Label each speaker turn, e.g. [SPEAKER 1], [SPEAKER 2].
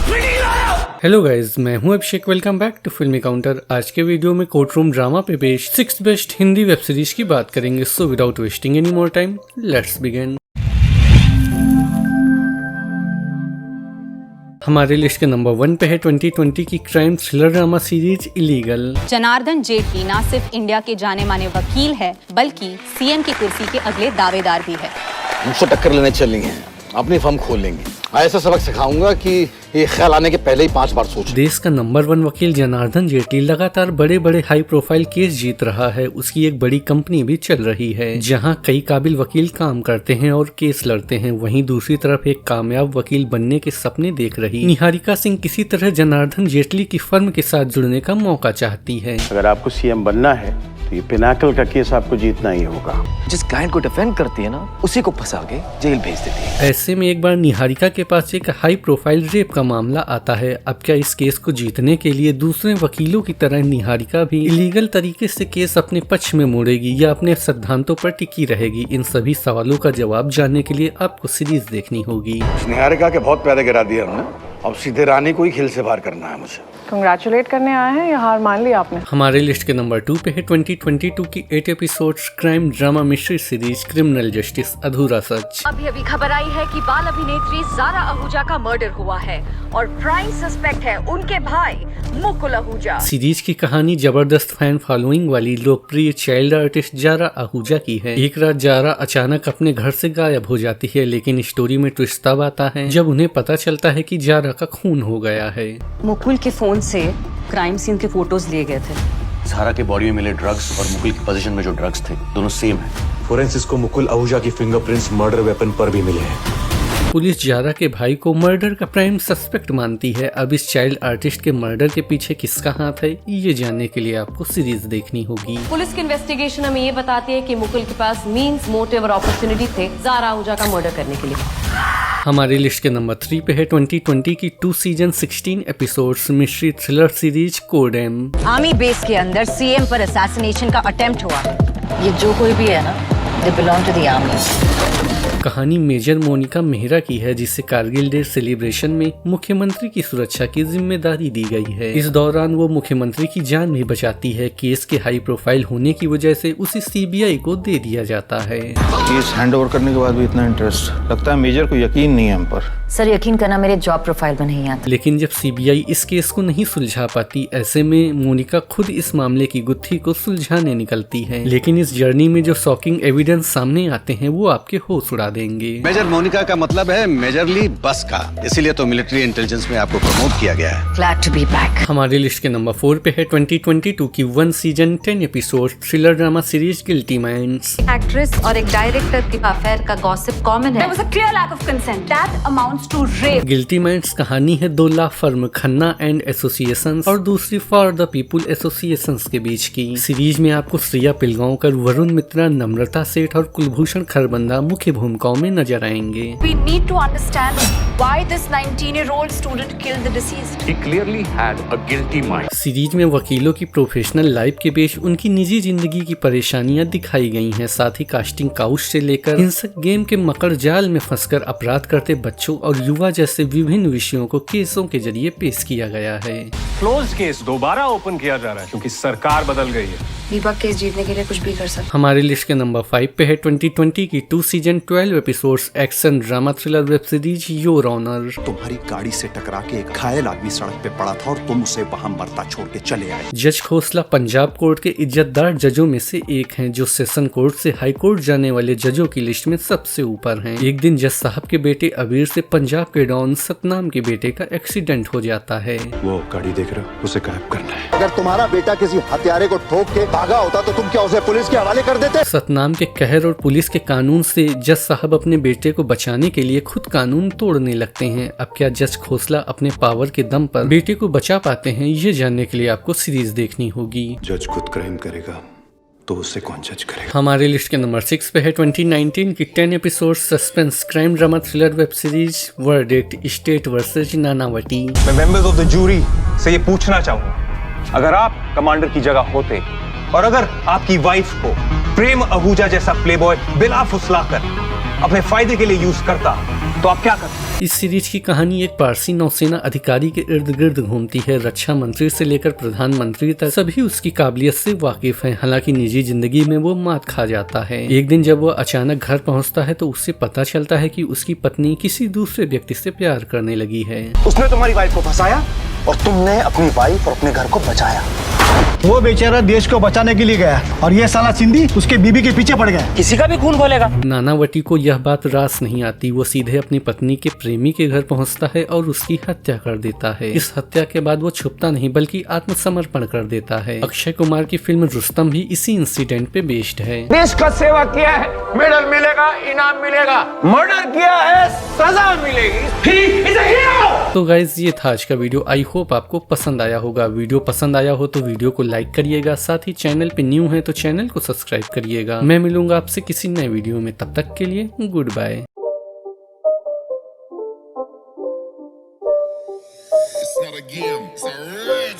[SPEAKER 1] Hello guys, मैं हूं अभिषेक। Welcome back to फिल्मी काउंटर। आज के वीडियो में कोर्ट रूम ड्रामा पे पेश 6 बेस्ट हिंदी वेब सीरीज की बात करेंगे। So without wasting any more time, let's begin. हमारे लिस्ट के नंबर 1 पे है 2020 की crime thriller drama series illegal.
[SPEAKER 2] Janardan Jaitley न सिर्फ इंडिया के जाने माने वकील है, बल्कि सीएम की कुर्सी के अगले दावेदार भी है।
[SPEAKER 3] मुझसे टक्कर लेने चलनी है, अपनी फर्म खोल लेंगे। ऐसा सबक सिखाऊंगा कि ये ख्याल आने के पहले ही 5 बार सोच।
[SPEAKER 1] देश का नंबर 1 वकील जनार्दन जेटली लगातार बड़े बड़े हाई प्रोफाइल केस जीत रहा है। उसकी एक बड़ी कंपनी भी चल रही है जहां कई काबिल वकील काम करते हैं और केस लड़ते हैं। वहीं दूसरी तरफ एक कामयाब वकील बनने के सपने देख रही निहारिका सिंह किसी तरह जनार्दन जेटली की फर्म के साथ जुड़ने का मौका चाहती है।
[SPEAKER 4] अगर आपको सीएम बनना है तो ये पिनाकल का केस आपको जीतना ही होगा।
[SPEAKER 5] जिस क्लाइंट को डिफेंड करती है ना, उसी को फंसा के जेल भेज देती है।
[SPEAKER 1] ऐसे में एक बार निहारिका के पास एक हाई प्रोफाइल रेप का मामला आता है। अब क्या इस केस को जीतने के लिए दूसरे वकीलों की तरह निहारिका भी इलीगल तरीके से केस अपने पक्ष में मोड़ेगी या अपने सिद्धांतों पर टिकी रहेगी? इन सभी सवालों का जवाब जानने के लिए आपको सीरीज देखनी होगी।
[SPEAKER 3] निहारिका के बहुत प्यारे गिरा दिया उन्होंने, अब सीधे रानी को ही खिल से बाहर करना है मुझे।
[SPEAKER 6] कंग्रेचुलेट करने आए हैं या हार मान ली आपने?
[SPEAKER 1] हमारे लिस्ट के नंबर 2 पे है 2022 की 8 episodes crime drama mystery series criminal justice अधूरा सच।
[SPEAKER 7] अभी खबर आई है कि बाल अभिनेत्री ज़ारा आहूजा का मर्डर हुआ है और प्राइम सस्पेक्ट है उनके भाई मुकुल आहूजा।
[SPEAKER 1] सीरीज की कहानी जबरदस्त फैन फॉलोइंग वाली लोकप्रिय चाइल्ड आर्टिस्ट ज़ारा आहूजा की है। एक रात ज़ारा अचानक अपने घर से गायब हो जाती है, लेकिन स्टोरी में ट्विस्ट तब आता है जब उन्हें पता चलता है कि ज़ारा का खून हो गया है।
[SPEAKER 8] मुकुल के फोन से क्राइम सीन के फोटोज लिए गए थे।
[SPEAKER 4] ज़ारा के बॉडी में मिले ड्रग्स और मुकुल की पोजीशन में जो ड्रग्स थे दोनों सेम है।
[SPEAKER 9] फोरेंसिक्स को मुकुल आहूजा की फिंगरप्रिंट्स मर्डर वेपन पर भी मिले हैं।
[SPEAKER 1] पुलिस ज़ारा के भाई को मर्डर का प्राइम सस्पेक्ट मानती है। अब इस चाइल्ड आर्टिस्ट के मर्डर के पीछे किसका हाथ है, ये जानने के लिए आपको सीरीज देखनी होगी।
[SPEAKER 8] पुलिस की इन्वेस्टिगेशन हमें ये बताती है कि मुकुल के पास मींस, मोटिव और अपॉर्चुनिटी थे ज़ारा आहूजा का मर्डर करने के लिए।
[SPEAKER 1] हमारे लिस्ट के नंबर 3 पे है 2020 की 2 season 16 episodes mystery thriller series code M.
[SPEAKER 7] Army base के अंदर सीएम पर असैसिनेशन का अटेम्प्ट हुआ है।
[SPEAKER 8] ये जो कोई भी है ना, they belong to the army.
[SPEAKER 1] कहानी मेजर मोनिका मेहरा की है, जिसे कारगिल डे सेलिब्रेशन में मुख्यमंत्री की सुरक्षा की जिम्मेदारी दी गई है। इस दौरान वो मुख्यमंत्री की जान भी बचाती है। केस के हाई प्रोफाइल होने की वजह से उसे सीबीआई को दे दिया जाता है।
[SPEAKER 3] केस हैंडओवर करने के बाद भी इतना इंटरेस्ट, लगता है मेजर को यकीन नहीं है हम पर।
[SPEAKER 8] सर यकीन करना मेरे जॉब प्रोफाइल में नहीं आता।
[SPEAKER 1] लेकिन जब सीबीआई इस केस को नहीं सुलझा पाती, ऐसे में मोनिका खुद इस मामले की गुत्थी को सुलझाने निकलती है। लेकिन इस जर्नी में जो शॉकिंग एविडेंस सामने आते हैं वो आपके होश उड़ा देंगे।
[SPEAKER 3] मेजर मोनिका का मतलब है मेजरली बस का, इसीलिए तो मिलिट्री इंटेलिजेंस में आपको प्रमोट किया गया है।
[SPEAKER 8] Glad to be back.
[SPEAKER 1] हमारे लिस्ट के नंबर 4 पे है 2022 की 1 season 10 episode thriller drama series guilty minds.
[SPEAKER 7] Actress और एक डायरेक्टर के अफेयर का गॉसिप कॉमन है। There was a clear lack of consent. That amounts to rape.
[SPEAKER 1] Guilty minds कहानी है 2 law firm Khanna and associations और दूसरी फॉर द पीपुल एसोसिएशंस के बीच की। सीरीज में आपको श्रेया पिलगांवकर, वरुण मित्रा, नम्रता सेठ और कुलभूषण खरबंदा मुख्य भूमिकाओं में नजर आएंगे।
[SPEAKER 7] We need to understand why this 19-year-old student killed the deceased.
[SPEAKER 9] He clearly had a guilty mind.
[SPEAKER 1] Series में वकीलों की प्रोफेशनल लाइफ के बीच उनकी निजी जिंदगी की परेशानियां दिखाई गई हैं। साथ ही कास्टिंग काउच से लेकर हिंसक गेम के मकर जाल में फंसकर अपराध करते बच्चों और युवा जैसे विभिन्न विषयों को केसों के जरिए पेश किया गया है।
[SPEAKER 9] क्लोज केस दोबारा ओपन किया जा रहा है क्योंकि सरकार बदल गई है।
[SPEAKER 8] दीपक केस जीतने के लिए कुछ भी कर सकते।
[SPEAKER 1] हमारे लिस्ट के नंबर 5 पे है 2020 की 2 season 12 episodes action drama thriller web series your honour.
[SPEAKER 10] तुम्हारी गाड़ी से टकरा के एक घायल आदमी सड़क पे पड़ा था और तुम उसे वहां मरता छोड़ के चले आए।
[SPEAKER 1] जज खोसला पंजाब कोर्ट के इज्जतदार जजों में से एक हैं, जो सेशन कोर्ट से हाई कोर्ट जाने वाले जजों की लिस्ट में सबसे ऊपर हैं। एक दिन जज साहब के बेटे अबीर से पंजाब के डॉन सतनाम के बेटे का एक्सीडेंट हो जाता है।
[SPEAKER 9] वो गाड़ी देख रहे हो, उसे गायब करना है।
[SPEAKER 10] अगर तुम्हारा बेटा किसी हत्यारे को ठोक के भागा होता तो तुम क्या उसे पुलिस के हवाले कर देते?
[SPEAKER 1] सतनाम के कहर और पुलिस के कानून से जज साहब अपने बेटे को बचाने के लिए खुद कानून तोड़ने लगते हैं। अब क्या जज खोसला अपने पावर के दम पर बेटे को बचा पाते हैं, ये जानने के लिए आपको सीरीज देखनी होगी।
[SPEAKER 9] जज खुद क्राइम करेगा तो उसे कौन जज करेगा?
[SPEAKER 1] हमारे लिस्ट के नंबर 6 पे है 2019 की 10 episode suspense crime drama thriller web series verdict state versus Nanavati.
[SPEAKER 11] मैं मेंबर्स ऑफ द जूरी से ये पूछना चाहूंगा, अगर आप कमांडर की जगह होते और अगर आपकी वाइफ को प्रेम आहूजा जैसा प्लेबॉय बिला फुसलाकर अपने फायदे के लिए यूज करता तो आप क्या करते?
[SPEAKER 1] इस सीरीज की कहानी एक पारसी नौसेना अधिकारी के इर्द गिर्द घूमती है। रक्षा मंत्री से लेकर प्रधानमंत्री तक सभी उसकी काबिलियत से वाकिफ हैं। हालांकि निजी जिंदगी में वो मात खा जाता है। एक दिन जब वो अचानक घर पहुंचता है तो उससे पता चलता है कि उसकी पत्नी किसी दूसरे व्यक्ति से प्यार करने लगी है।
[SPEAKER 11] उसने तुम्हारी वाइफ को फंसाया और तुमने अपनी वाइफ और अपने घर को बचाया।
[SPEAKER 12] वो बेचारा देश को बचाने के लिए गया और ये साला सिंधी उसके बीबी के पीछे पड़ गया।
[SPEAKER 8] किसी का भी खून खोलेगा।
[SPEAKER 1] नानावती को यह बात रास नहीं आती। वो सीधे अपनी पत्नी के प्रेमी के घर पहुंचता है और उसकी हत्या कर देता है। इस हत्या के बाद वो छुपता नहीं बल्कि आत्मसमर्पण कर देता है। अक्षय कुमार की फिल्म रुस्तम भी इसी इंसिडेंट पे बेस्ड है।
[SPEAKER 11] देश का सेवा किया है, मेडल मिलेगा, इनाम मिलेगा। मर्डर किया है, सजा मिलेगी। He is a hero!
[SPEAKER 1] तो गाइज ये था आज का वीडियो। आई होप आपको पसंद आया होगा। वीडियो पसंद आया हो तो वीडियो को लाइक करिएगा। साथ ही चैनल पे न्यू है तो चैनल को सब्सक्राइब करिएगा। मैं मिलूंगा आपसे किसी नए वीडियो में, तब तक के लिए goodbye.
[SPEAKER 13] It's not a game, it's a rap.